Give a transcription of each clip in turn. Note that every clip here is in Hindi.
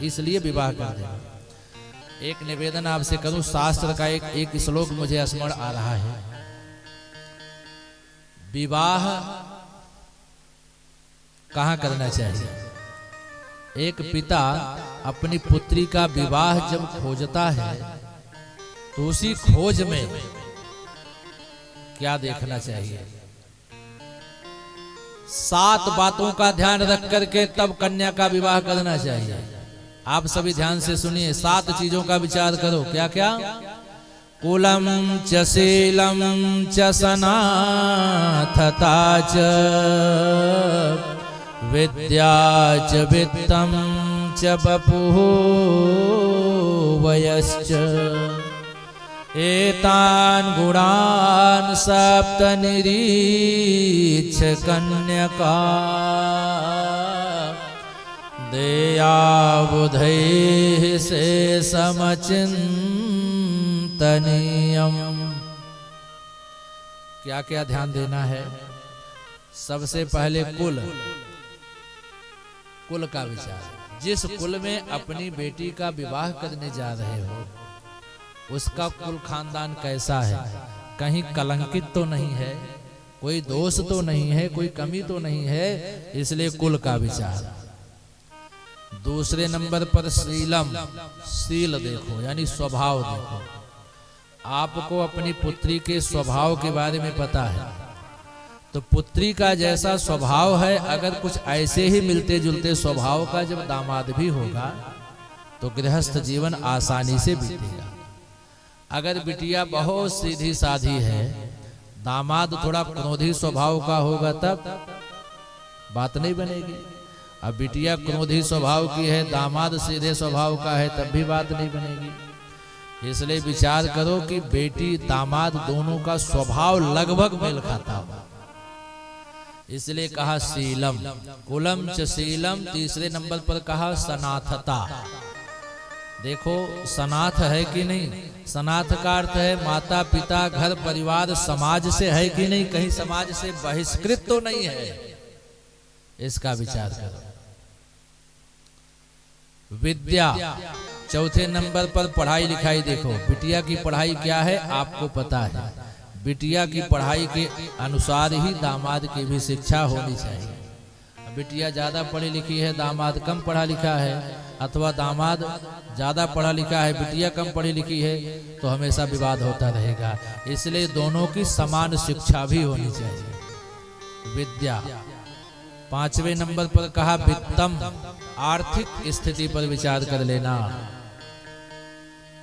इसलिए विवाह कर देना। एक निवेदन आपसे करूं, शास्त्र का एक श्लोक मुझे स्मरण आ रहा है। विवाह कहाँ करना चाहिए? एक पिता अपनी पुत्री का विवाह जब खोजता है तो उसी खोज में क्या देखना चाहिए? 7 बातों का ध्यान रख करके तब कन्या का विवाह करना चाहिए। आप सभी ध्यान से सुनिए, 7 चीजों का विचार करो। क्या क्या? कुलम च शीलम च सनाथता च विद्या च वित्तम च वपुः वयश्च एतान् गुणान् सप्त निरीक्ष्य कन्यका देयाबुधैः से समचिन्तनीयम्। क्या क्या ध्यान देना है? सबसे पहले कुल का विचार। जिस कुल में अपनी बेटी का विवाह करने जा रहे हो उसका कुल खानदान कैसा है? कहीं कलंकित तो नहीं है, कोई दोष तो नहीं है, कोई कमी तो नहीं है, इसलिए कुल का विचार। दूसरे नंबर पर शीलम, शील देखो यानी स्वभाव देखो। आपको अपनी पुत्री के स्वभाव के बारे में पता है तो पुत्री का जैसा स्वभाव है, अगर कुछ ऐसे ही मिलते जुलते स्वभाव का जब दामाद भी होगा तो गृहस्थ जीवन आसानी से बीतेगा। अगर बिटिया बहुत सीधी साधी है, दामाद थोड़ा क्रोधी स्वभाव का होगा, तब बात नहीं बनेगी। अब बिटिया क्रोधी स्वभाव की है, दामाद सीधे स्वभाव का है, तब भी बात नहीं बनेगी। इसलिए विचार करो कि बेटी दामाद दोनों का स्वभाव लगभग मेल खाता हो। इसलिए कहा शीलम, कुलम च शीलम। तीसरे नंबर पर कहा सनाथता। देखो सनाथ है कि नहीं? सनाथ का अर्थ है माता पिता घर परिवार समाज से है कि नहीं, कहीं समाज से बहिष्कृत तो नहीं है, इसका विचार करो। विद्या, चौथे नंबर पर पढ़ाई लिखाई देखो। बिटिया की पढ़ाई क्या है आपको पता है। बिटिया की पढ़ाई के अनुसार ही दामाद की भी शिक्षा होनी चाहिए। बिटिया ज्यादा पढ़ी लिखी है, दामाद कम पढ़ा लिखा है, अथवा दामाद ज्यादा पढ़ा लिखा है, बिटिया कम पढ़ी लिखी है, तो हमेशा विवाद होता रहेगा। इसलिए दोनों की समान शिक्षा भी होनी चाहिए। विद्या। पांचवें नंबर पर कहा वित्तम, आर्थिक स्थिति पर विचार कर लेना,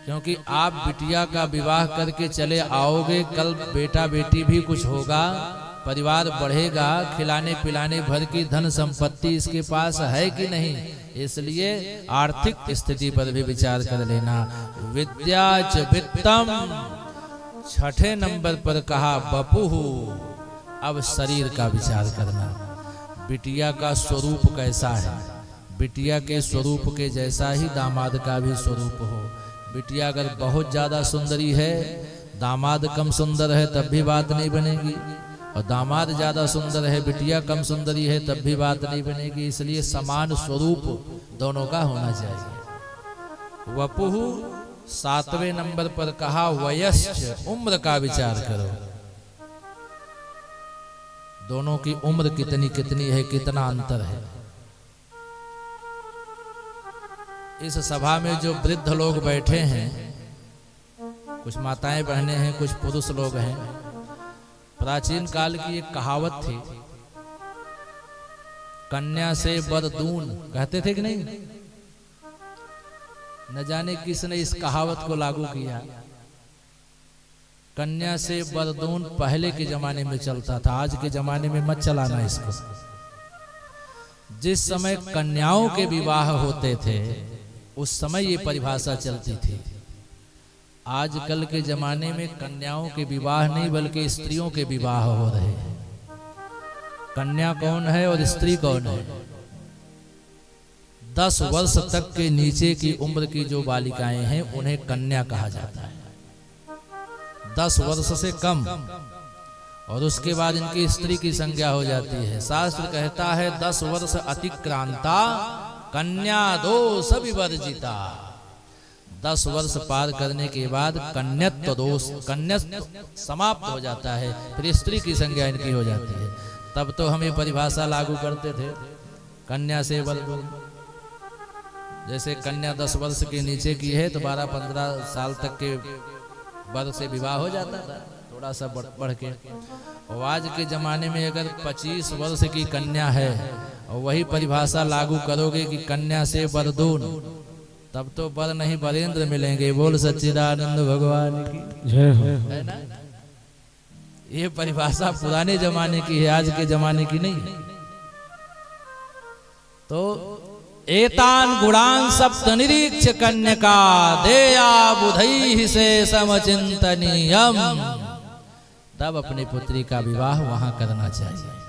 क्योंकि आप बिटिया का विवाह करके चले आओगे, कल बेटा बेटी भी कुछ होगा, परिवार बढ़ेगा, खिलाने पिलाने भर की धन संपत्ति इसके पास है कि नहीं, इसलिए आर्थिक स्थिति पर भी विचार कर लेना। विद्या च वित्तम। छठे नंबर पर कहा वपुः, अब शरीर का विचार करना। बिटिया का स्वरूप कैसा है? बिटिया के स्वरूप के जैसा ही दामाद का भी स्वरूप हो। बिटिया अगर बहुत ज्यादा सुंदरी है, दामाद कम सुंदर है, तब भी बात नहीं बनेगी, और दामाद ज्यादा सुंदर है, बिटिया कम सुंदरी है, तब भी बात नहीं बनेगी। इसलिए समान स्वरूप दोनों का होना चाहिए। वपुः। सातवें नंबर पर कहा वयश्च, उम्र का विचार करो। दोनों की उम्र कितनी कितनी है, कितना अंतर है। इस सभा में जो वृद्ध लोग बैठे हैं, कुछ माताएं बहनें हैं, कुछ पुरुष लोग हैं। प्राचीन काल की एक कहावत थी, कन्या से बरदून, कहते थे कि नहीं? न जाने किसने इस कहावत को लागू किया। कन्या से बरदून पहले के जमाने में चलता था, आज के जमाने में मत चलाना इसको। जिस समय कन्याओं के विवाह होते थे उस समय ये परिभाषा चलती थी। आजकल के जमाने में कन्याओं के विवाह नहीं बल्कि स्त्रियों के विवाह हो रहे हैं। कन्या कौन है और स्त्री कौन है? 10 वर्ष तक के नीचे की उम्र की जो बालिकाएं हैं उन्हें कन्या कहा जाता है। 10 वर्ष से कम और उसके बाद इनकी स्त्री की संज्ञा हो जाती है। शास्त्र कहता है 10 वर्ष अतिक्रांता कन्या दोष विवर्जिता। 10 वर्ष पार करने के बाद कन्यत्व दोष, कन्यत्व समाप्त हो जाता है, फिर स्त्री की संज्ञा इनकी हो जाती है। तब तो हम ये परिभाषा लागू करते थे, कन्या से वर दून। जैसे कन्या 10 वर्ष के नीचे की है तो 12-15 साल तक के वर से विवाह हो जाता था, थोड़ा सा बढ़ के। और आज के जमाने में अगर 25 वर्ष की कन्या है और वही परिभाषा लागू करोगे कि कन्या से वर दून, तब तो वर नहीं वरेंद्र मिलेंगे। बोल सच्चिदानंद भगवान की जय हो। है ना? ये परिभाषा पुराने जमाने की है, आज के जमाने की नहीं है। तो एतान गुणान सप्त निरीक्ष कन्यका देया बुधैहि से समचिंतनीयम, तब अपनी पुत्री का विवाह वहां करना चाहिए।